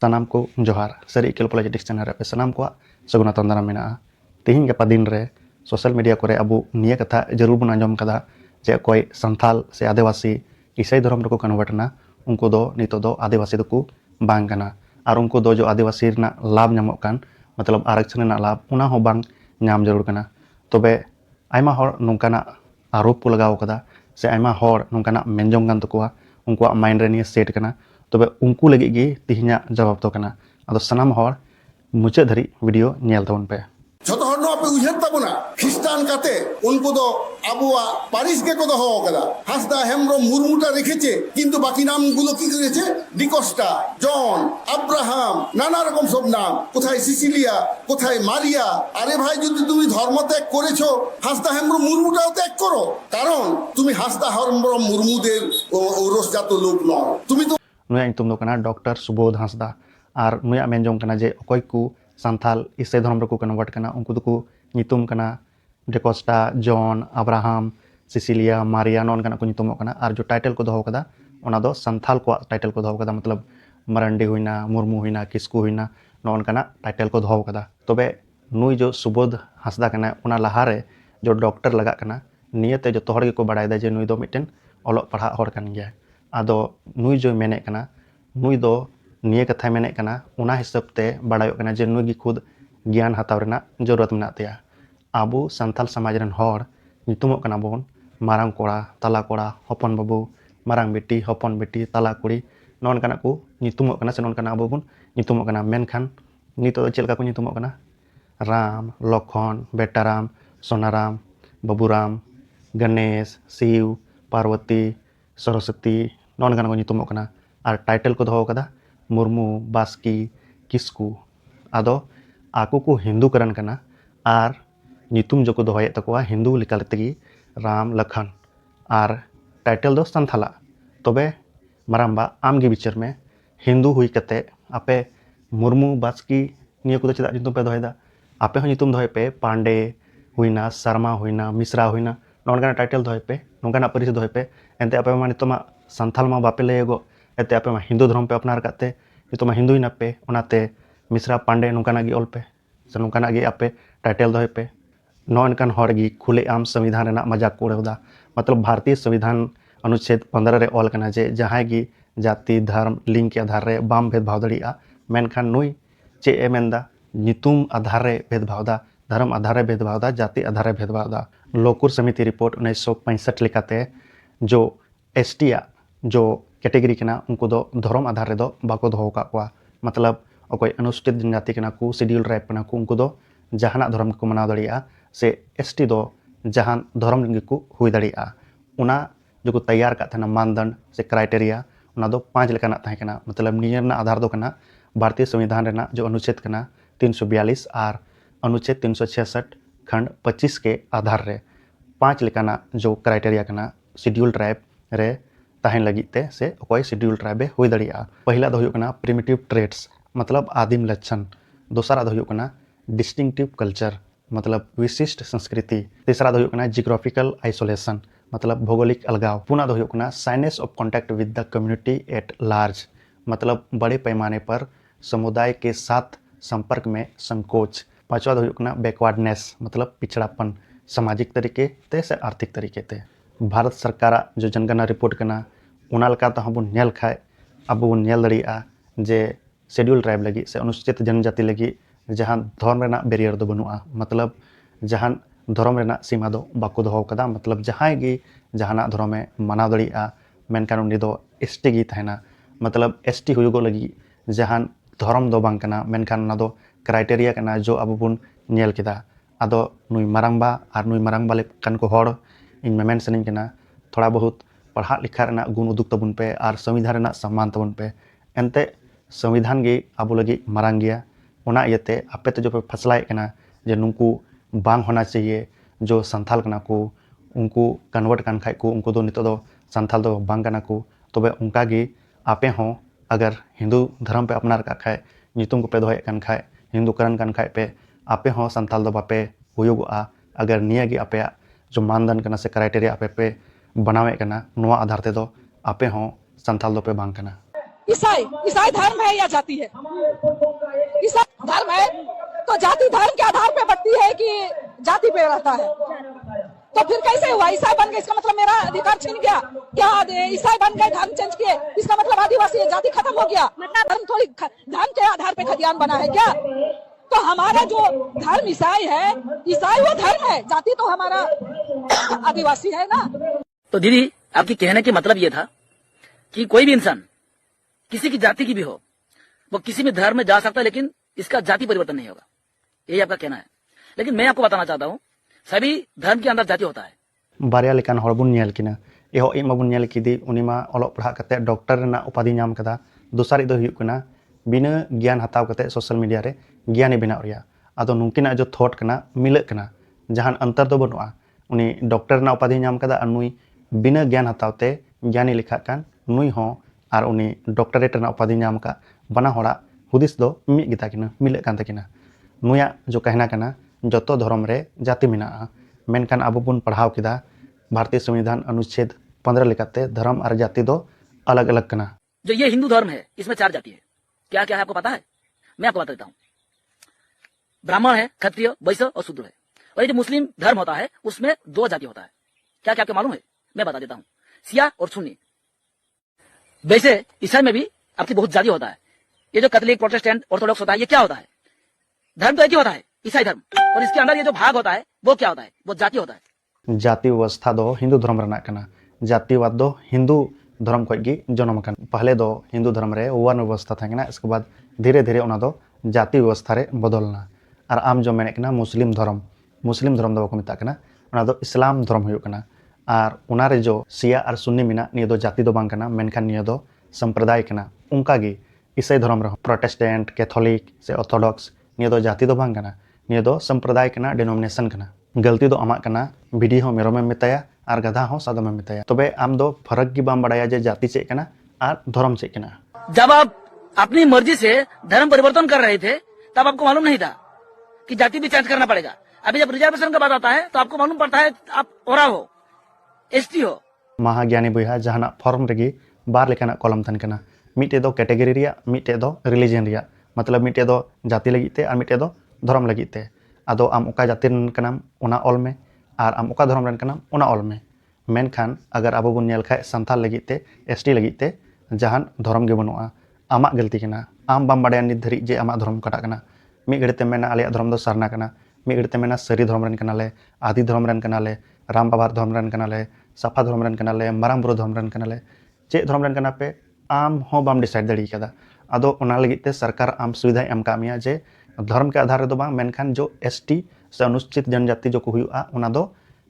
सानाम को जोहार सारी इक्वल पॉलिटिक्स चैनल रे सानाम को सगुनातन दाराम मेना तेहिं गपा दिन रे सोशल मीडिया करे अब निया कथा जरूर बन आंजम कदा जे कोई संथाल से आदिवासी ईसाई धर्म रको कन्वर्ट ना उनको दो नितो दो आदिवासी दो बांग कना और उनको दो जो आदिवासी ना लाभ नामो कान मतलब आरक्षण ना लाभ उना हो बांग नाम जरूर कना तबे आयमा हर नोंकाना आरोप को लगाव कदा से आयमा हर नोंकाना मेनजोंग कान तकोआ उनको माइंड रे निया सेट कना तबे उनको लगी गे तिहिना जवाब तो कना अदो सनाम हर मुचाद धरी वीडियो नेल तबन पे जतो हर नो पे उयहर तबना ख्रिस्टान काते उनको दो आबुआ पारिस के को दो हो कदा हासदा हेमरो मुरमुटा रेखेছে কিন্তু বাকি নামগুলো কি করেছে ডিকোস্টা জন আব্রাহাম নানা রকম সব নাম কোথায় সিসিলিয়া কোথায় মারিয়া আরে ভাই যদি তুমি ধর্ম ত্যাগ করেছো হাসদা হেমরো মুরমুটাও ত্যাগ করো কারণ তুমি হাসদা হেমরো মুরমুদের ওরসজাত লোক নও তুমি তো नुया तुम दो कना डॉक्टर सुबोध हांसदा और नुया मेनजों कना जे अकोय को संथाल ईसाई धर्म रको कन्वर्ट कना उनको दो नितुम कना D'Costa John Abraham Cecilia Maria नॉन कना को नितुम कना और जो टाइटल को दो कदा ओना दो संथाल को टाइटल को दो कदा मतलब मरांडी हुईना मुर्मू हुईना किस्कू हुईना नॉन कना टाइटल को दो कदा तबे नुई जो सुबोध हांसदा कना ओना लहारे जो डॉक्टर लगा कना नियते जो तोहर को बड़ाय दा जे नुई दो मिटन ओलो पढ़ा हर कन गया आदो नुई जो मेने कना नुई दो निये कथा मेने कना उना हिसाब ते बड़ायो कना जे नुई गी खुद ज्ञान हताव रेना जरूरत मेना तया आबो संथाल समाज रन हर नितुमो कना बोन मारांग कोड़ा तला कोड़ा हपन बाबू मारांग बेटी हपन बेटी तला कुड़ी नॉन कना को नितुमो कना से नॉन कना आबो बोन नितुमो कना मेनखान नितो चेलका को नितुमो कना राम लखन बेटाराम सोनाराम बाबूराम गणेश शिव पार्वती सरस्वती नॉन कना को नितुमो कना और टाइटल को दो कदा मुर्मू बास्की किस्कू आदो आको को हिंदू करन कना और नितुम जो को दोहये तकोआ हिंदू लिकालतेगी राम लखन और टाइटल दो संथाला तबे मारांबा आमगे बिचार में हिंदू हुई कते आपे मुर्मू बास्की निया को चेदा नितुम पे दोहयदा आपे हो नितुम दोहय पे पांडे हुईना शर्मा हुईना मिश्रा हुईना नौनकाना टाइटल दोहय पे नौकाना परिचय दोहय पे एंते आपे मा नितोमा संथाल मा बापे लेगो एते आपे मा हिंदू धर्म पे अपनार काते नितोमा हिंदू हिना पे ओनाते मिश्रा पांडे नौकाना गी ऑल पे से नौकाना गी आपे टाइटल दोहय पे नौनकान हर गी खुले आम संविधान रेना मजाक को उड़ावदा मतलब भारतीय संविधान अनुच्छेद 15 रे ऑल कना जे जहां गी जाति धर्म लिंग के आधार रे बाम भेदभाव दड़िया मेनखान नुई चे ए मेंदा नितुम आधार रे भेदभाव दा धर्म आधार रे भेदभाव दा जाति आधार रे भेदभाव दा लोकुर समिति रिपोर्ट 1965 लेकाते जो एसटी जो कैटेगरी कना उनको दो धर्म आधार रे दो बाको दो का कोआ मतलब अकोय अनुसूचित जनजाति कना को शेड्यूल ट्राइब कना को उनको दो जहाना धर्म को मनाव दड़िया से एसटी दो जहान धर्म लिंग को हुई दड़िया उना जो को तैयार का था मानदंड से क्राइटेरिया उना दो 5 लेकाना ताहे कना मतलब नियम ना आधार दो कना भारतीय संविधान रेना जो अनुच्छेद कना 342 और अनुच्छेद 366 खंड 25 के आधार रे 5 लेकाना जो क्राइटेरिया कना शेड्यूल ट्राइब रे ताहें लगिते से अकोय शेड्यूल ट्राइब हुई दड़िया पहला दो हुयो कना प्रिमिटिव ट्रेड्स मतलब आदिम लक्षण दूसरा दो हुयो कना डिस्टिंक्टिव कल्चर मतलब विशिष्ट संस्कृति तीसरा दो हुयो कना जियोग्राफिकल आइसोलेशन मतलब भौगोलिक अलगाव पुना दो हुयो कना signs of contact with the community at large मतलब बड़े पैमाने पर समुदाय के साथ संपर्क में संकोच पांचवा दो हुयो कना बैकवर्डनेस मतलब पिछड़ापन सामाजिक तरीके ते से आर्थिक तरीके ते भारत सरकार जो जनगणना रिपोर्ट कना उना लका तो हम नेल खाए अब बन नेल दड़िया जे शेड्यूल ट्राइब लगी से अनुसूचित जनजाति लगी जहां धर्म रेना बैरियर दो बनुआ मतलब जहां धर्म रेना सीमा दो बाको दो कदा मतलब जहां गी जहाना धर्म में मनाव दड़िया मेनकान उनी दो एसटी गी थाना मतलब एसटी हुयुगो लगी जहां धर्म दो बांग कना मेनकान ना दो क्राइटेरिया कना जो अब बुन नेल केदा आदो नुई मारांबा और नुई मारांबा लेकान को हड़ इन मेमेन सनिंग कना थोड़ा बहुत पढ़ा लिखा रेना गुण उदुग तबन पे और संविधान रेना सम्मान तबन पे एनते संविधान गे अब लगी मारांग गया उना इयते आपे तो जो पे फसलाए कना जे नुंकू बांग होना चाहिए जो संथाल कना को उनको कन्वर्ट कान खाय को उनको दो नितो दो संथाल दो बांग कना को तबे उनका गे आपे हो अगर हिंदू धर्म पे अपनार का खाय नितुम को पे दोहे कान खाय हिंदू करन कान खाय पे आपे हो संथाल दो बापे हुयुगआ अगर निया गे आपे जो मानदंड कना से क्राइटेरिया आपे पे बनावे कना नोआ आधार ते दो आपे हो संथाल दो पे बांग कना ईसाई ईसाई धर्म है या जाति है? ईसाई धर्म है तो जाति धर्म के आधार पे बढ़ती है कि जाति पे रहता है? तो फिर कैसे हुआ? ईसाई बन गए इसका मतलब मेरा अधिकार छीन गया क्या? ईसाई बन गए, धर्म चेंज किए, इसका मतलब आदिवासी है, जाति खत्म हो गया? धर्म थोड़ी धर्म के आधार पे खतियान बना है क्या? तो हमारा जो धर्म ईसाई है, ईसाई वो धर्म है, जाति तो हमारा आदिवासी है ना। तो दीदी, आपकी कहने की मतलब ये था कि कोई भी इंसान किसी की जाति की भी हो, वो किसी भी धर्म में जा सकता है, लेकिन इसका जाति परिवर्तन नहीं होगा, यही आपका कहना है। लेकिन मैं आपको बताना चाहता हूँ, सभी धर्म के अंदर जाति होता है। बारिया लेकान हर बुन नेल किना एहो इमा बुन नेल किदी उनिमा ऑलोग पढ़ा कते डॉक्टर रेना उपाधि नाम कदा दोसारी दो हुयुग कना बिना ज्ञान हताव कते सोशल मीडिया रे ज्ञानी बनाव रिया आदो नुकिना जो थॉट कना मिलक कना जहान अंतर दो बनुआ उनी डॉक्टर ना उपाधि नाम कदा अनुई बिना ज्ञान हतावते ज्ञानी लिखा कान नुई हो आर उनी डॉक्टरेट ना उपाधि नाम का बना होड़ा हुदिस दो मिग गिता किना मिलक कान तकिना नुया जो कहना कना जतो धर्म रे जाति मिना मेनकान आबो बुन पढ़ाव किदा भारतीय संविधान अनुच्छेद 15 लेकाते धर्म और जाति दो अलग अलग कना। जो ये हिंदू धर्म है, इसमें 4 जाति है। क्या क्या है आपको पता है? मैं आपको बता देता हूँ। ब्राह्मण है, क्षत्रिय, वैश्य और शूद्र है। और ये जो मुस्लिम धर्म होता है, उसमें 2 जाति होता है। क्या क्या आपको मालूम है? मैं बता देता हूँ। शिया और सुन्नी। वैसे ईसाई में भी आपकी बहुत जाति होता है। ये जो कैथोलिक, प्रोटेस्टेंट, ऑर्थोडॉक्स होता है, ये क्या होता है? धर्म तो एक ही होता है, ईसाई धर्म। और इसके अंदर ये जो भाग होता है, वो क्या होता है? वो जाति होता है। जाति व्यवस्था दो हिंदू धर्म रना कना जातिवाद दो हिंदू धर्म को गी जन्म कन पहले दो हिंदू धर्म रे वर्ण व्यवस्था था इसके बाद धीरे धीरे उना दो जाति व्यवस्था रे बदलना और आम जो मेने कना मुस्लिम धर्म दो को मिता कना उना दो इस्लाम धर्म हुयो कना और उना रे जो शिया और सुन्नी मिना नियो दो जाति दो बांग कना मेनखान नियो दो संप्रदाय कना उनका गी ईसाई धर्म रे प्रोटेस्टेंट कैथोलिक से ऑर्थोडॉक्स नियो दो जाति दो बांग कना नियो दो संप्रदाय कना डिनोमिनेशन कना गलती दो आमा कना भिडी हो मेरो में मिताया और गधा हो सादो में मिताया तबे आम दो फरक की बाम बड़ाया जे जाति चेक कना और धर्म चेक कना। जब आप अपनी मर्जी से धर्म परिवर्तन कर रहे थे, तब आपको मालूम नहीं था कि जाति भी चेंज करना पड़ेगा। अभी जब रिजर्वेशन का बात आता है, तो आपको मालूम पड़ता है आप ओरा हो, एसटी हो। महाज्ञानी बुहा जहाना फॉर्म रेगी बार लेकाना कॉलम तन कना मिटे दो कैटेगरी रिया मिटे दो रिलीजन रिया मतलब मिटे दो जाति लगिते और मिटे दो धर्म लगिते आदो आम ओका जाति रन कनाम ओना ऑल में और आम ओका धर्म रन कनाम ओना ऑल में मेनखान अगर आबो बुन नेल खाय संथाल लगिते एसटी लगिते जहान धर्म गे बनुआ आमा गलती कना आम बाम बाड़ाया नित धरी जे आमा धर्म कटा कना मी गड़ते मेना आले धर्म दो सरना कना मी गड़ते मेना सरी धर्म रन कनाले आदि धर्म रन कनाले राम बाबा धर्म रन कनाले सफा धर्म रन कनाले माराम बुरो धर्म रन कनाले चे धर्म रन कना पे आम हो बाम डिसाइड दड़ी कदा आदो ओना लगिते सरकार आम सुविधा एम का मिया जे धर्म के आधार दो बांग मेनखान जो एसटी से अनुसूचित जनजाति जो को हुआ उना दो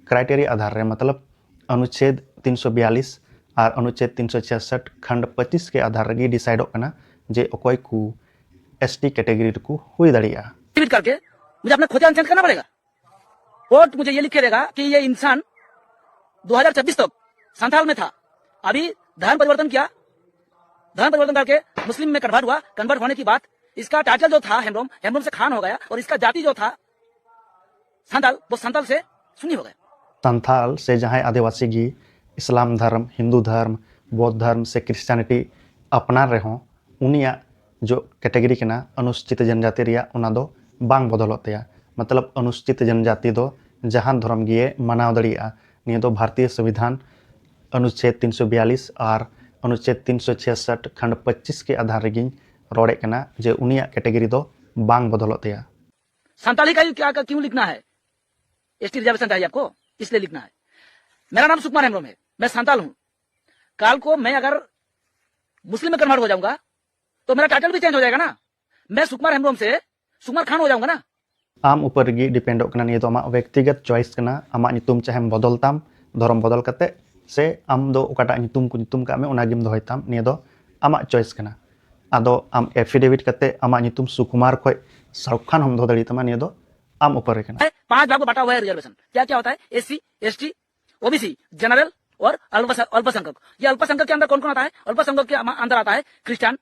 क्राइटेरिया आधार रे मतलब अनुच्छेद 342 और अनुच्छेद 366 खंड 25 के आधार रे डिसाइड होना जे ओकोय को एसटी कैटेगरी को हुई दड़िया करके मुझे अपना खोजना चेंज करना पड़ेगा। कोर्ट मुझे ये लिख के देगा कि ये इंसान 2026 तक संथाल में था, अभी धर्म परिवर्तन किया, धर्म परिवर्तन करके मुस्लिम में कन्वर्ट हुआ, कन्वर्ट होने की बात इसका टाइटल जो था हेमरोम से खान हो गया और इसका जाति जो था संथाल, वो संथाल से सुन्नी हो गया। संथाल से जहाँ आदिवासी गी इस्लाम धर्म, हिंदू धर्म, बौद्ध धर्म से क्रिश्चियनिटी अपना रहे हों उनिया जो कैटेगरी के ना अनुसूचित जनजाति रिया उना दो बांग बदलते मतलब अनुसूचित जनजाति दो जहान धर्म गिए मनाव दड़िया निये दो भारतीय संविधान अनुच्छेद 342 और अनुच्छेद 366 खंड 25 के आधार रेगिन रोड़े कना जे उनिया कैटेगरी दो बांग बदलते संताली का क्या क्यों लिखना है? एसटी रिजर्वेशन चाहिए आपको, इसलिए लिखना है। मेरा नाम सुकुमार हेम्ब्रम है, मैं संताल हूं। काल को मैं अगर मुस्लिम में कन्वर्ट हो जाऊंगा तो मेरा टाइटल भी चेंज हो जाएगा ना, मैं सुकुमार हेम्ब्रम से सुकुमार खान हो जाऊंगा ना। आम ऊपर गी डिपेंड कना निये दो आमा व्यक्तिगत चॉइस कना आमा नितुम चाहे बदलताम धर्म बदल कते से आम दो ओकाटा नितुम को नितुम का में ओनागिम दोहयताम निये दो आमा चॉइस कना आदो आम एफिडेविट कते आमा नितुम सुकुमार खोय शाहरुख खान हम दो दड़ी तमा निये दो आम ऊपर कना 5 भाग में बांटा हुआ है रिजर्वेशन। क्या क्या होता है? एससी, एसटी, ओबीसी, जनरल और अल्पसंख्यक। ये अल्पसंख्यक के अंदर कौन कौन आता है? अल्पसंख्यक के अंदर आता है क्रिश्चियन,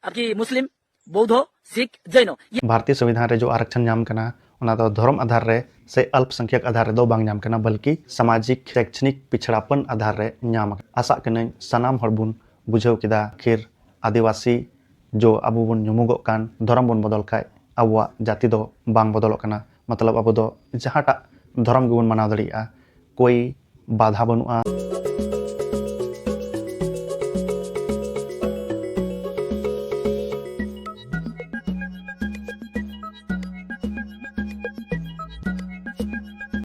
आपकी मुस्लिम, बौद्धो, सिख, जैनो। भारतीय संविधान रे जो आरक्षण नाम कना उना दो धर्म आधार रे से अल्पसंख्यक आधार रे दो बांग नाम कना बल्कि सामाजिक शैक्षणिक पिछड़ापन आधार रे नाम आशा कने सनाम हरबुन बुझाव किदा खिर आदिवासी जो अबो बन जुमुगोग कान धर्म बन बदल खाय अबुआ जाति दो बांग बदलक कना मतलब अबो दो जहाटा धर्म गेबन मानाव दाड़िया कोई बाधा बनुआ।